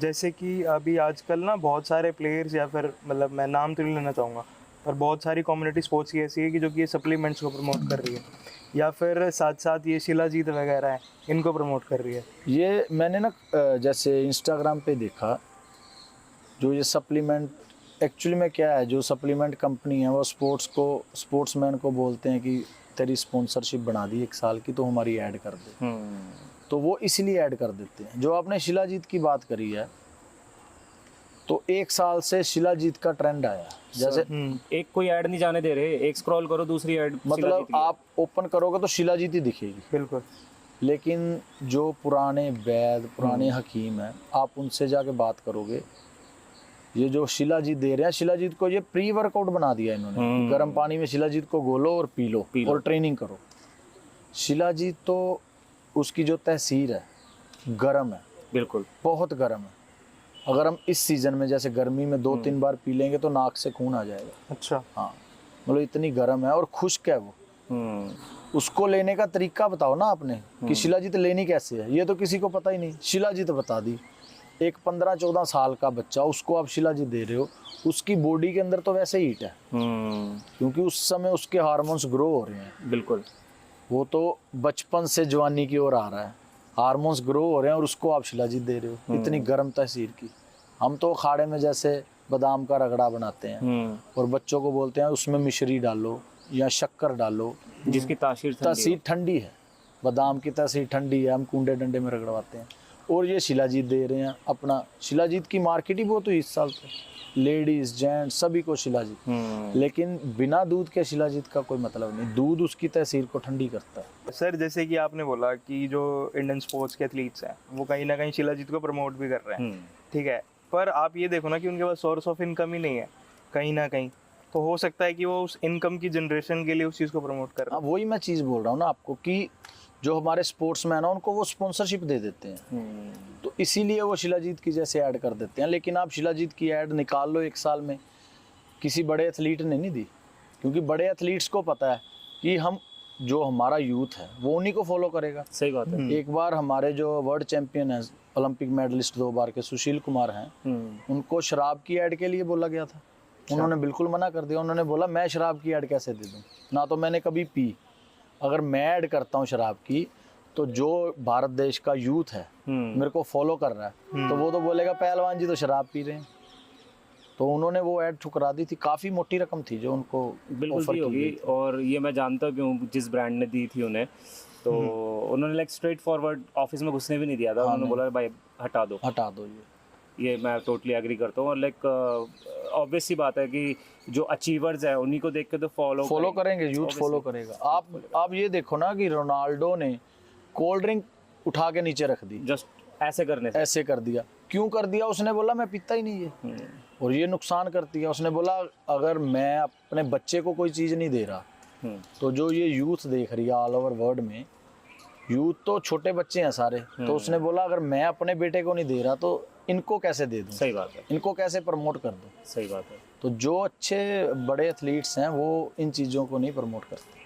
जैसे कि अभी आजकल ना बहुत सारे प्लेयर्स या फिर मतलब मैं नाम तो नहीं लेना चाहूँगा, पर बहुत सारी कम्युनिटी स्पोर्ट्स की ऐसी है कि जो कि ये सप्लीमेंट्स को प्रमोट कर रही है, या फिर साथ-साथ ये शिलाजीत वगैरह हैं, इनको प्रमोट कर रही है। ये मैंने ना जैसे इंस्टाग्राम पे देखा, जो ये सप्लीमेंट एक्चुअली में क्या है, जो सप्लीमेंट कंपनी है वो स्पोर्ट्समैन को बोलते हैं कि तेरी स्पॉन्सरशिप बना दी 1 साल की, तो हमारी ऐड कर दे। तो वो इसलिए ऐड कर देते हैं। जो आपने शिलाजीत की बात करी है, तो 1 साल से शिलाजीत का ट्रेंड आया। जैसे हुँ। एक कोई ऐड नहीं जाने दे रहे, एक स्क्रॉल करो दूसरी ऐड मतलब आप ओपन करोगे तो शिलाजीत ही दिखेगी। बिल्कुल। लेकिन जो पुराने वैद, पुराने हकीम हैं, आप उनसे जाके बात करोगे, ये जो शिलाजीत दे रहे हैं, शिलाजीत को ये प्री वर्कआउट बना दिया इन्होंने। गर्म पानी में शिलाजीत को घोलो और पी लो और ट्रेनिंग करो। शिलाजीत तो उसकी जो तहसीर है गर्म है, बिल्कुल बहुत गर्म है। अगर हम इस सीजन में जैसे गर्मी में 2-3 बार पी लेंगे तो नाक से खून आ जाएगा। अच्छा। हाँ, मतलब इतनी गर्म है और खुश्क है वो। उसको लेने का तरीका बताओ ना आपने कि शिलाजीत लेनी कैसे है, ये तो किसी को पता ही नहीं। शिलाजीत बता दी। एक 15-14 साल का बच्चा, उसको आप शिलाजीत दे रहे हो, उसकी बॉडी के अंदर तो वैसे हीट है, क्योंकि उस समय उसके हार्मोन्स ग्रो हो रहे हैं। बिल्कुल। वो तो बचपन से जवानी की ओर आ रहा है, हार्मोन्स ग्रो हो रहे हैं और उसको आप शिलाजीत दे रहे हो, इतनी गर्म तहसीर की। हम तो अखाड़े में जैसे बादाम का रगड़ा बनाते हैं और बच्चों को बोलते हैं उसमें मिश्री डालो या शक्कर डालो, जिसकी तहसीर ठंडी है, बादाम की तहसीर ठंडी है, हम कूंडे डंडे में रगड़वाते हैं। और ये शिलाजीत दे रहे हैं अपना। शिलाजीत की मार्केट ही बहुत हुई इस साल तो, लेडीज जेंट्स सभी को शिलाजीत। लेकिन बिना दूध के शिलाजीत का कोई मतलब नहीं, दूध उसकी तहसीर को ठंडी करता है। सर जैसे कि आपने बोला कि जो इंडियन स्पोर्ट्स के एथलीट्स हैं वो कहीं ना कहीं शिलाजीत को प्रमोट भी कर रहे हैं, ठीक है, पर आप ये देखो ना कि उनके पास सोर्स ऑफ इनकम ही नहीं है कहीं ना कहीं, तो हो सकता है कि वो उस इनकम की जनरेशन के लिए उस चीज़ को प्रमोट कर रहे हैं। वही मैं चीज़ बोल रहा हूँ ना आपको कि जो हमारे स्पोर्ट्समैन हैं उनको वो स्पॉन्सरशिप दे देते हैं, तो इसीलिए वो शिलाजीत की जैसे ऐड कर देते हैं। लेकिन आप शिलाजीत की ऐड निकाल लो 1 साल में, किसी बड़े एथलीट ने नहीं दी, क्योंकि बड़े एथलीट्स को पता है कि हम जो हमारा यूथ है वो उन्हीं को फॉलो करेगा। सही बात है। एक बार हमारे जो वर्ल्ड चैंपियन हैं, ओलंपिक मेडलिस्ट 2 बार के सुशील कुमार हैं, उनको शराब की ऐड के लिए बोला गया था, उन्होंने बिल्कुल मना कर दिया। उन्होंने बोला मैं शराब की ऐड कैसे दे दूं, ना तो मैंने कभी पी, अगर मैं ऐड करता हूँ शराब की तो जो भारत देश का यूथ है मेरे को फॉलो कर रहा है, तो वो तो बोलेगा पहलवान जी तो शराब पी रहे हैं। तो उन्होंने वो ऐड ठुकरा दी थी, काफ़ी मोटी रकम थी जो उनको बिल्कुल दी होगी। और ये मैं जानता हूँ जिस ब्रांड ने दी थी उन्हें, तो उन्होंने लाइक स्ट्रेट फॉरवर्ड ऑफिस में घुसने भी नहीं दिया था। उन्होंने बोला भाई हटा दो ये मैं टोटली एग्री करता हूँ। और लाइक ऑब्वियस सी बात है कि जो अचीवर्स है उन्हीं को देख के तो फॉलो करेंगे, यूथ फॉलो करेगा। आप ये देखो ना कि रोनाल्डो ने कोल्ड ड्रिंक उठा के नीचे रख दी, जस्ट ऐसे करने से। ऐसे कर दिया। क्यों कर दिया? उसने बोला मैं पीता ही नहीं है और ये नुकसान करती है। उसने बोला अगर मैं अपने बच्चे को कोई चीज़ नहीं दे रहा, तो जो ये यूथ देख रही है ऑल ओवर वर्ल्ड में, यूथ तो छोटे बच्चे हैं सारे, तो उसने बोला अगर मैं अपने बेटे को नहीं दे रहा तो इनको कैसे दे दूं? सही बात है। इनको कैसे प्रमोट कर दूं? सही बात है। तो जो अच्छे बड़े एथलीट्स हैं वो इन चीज़ों को नहीं प्रमोट करते।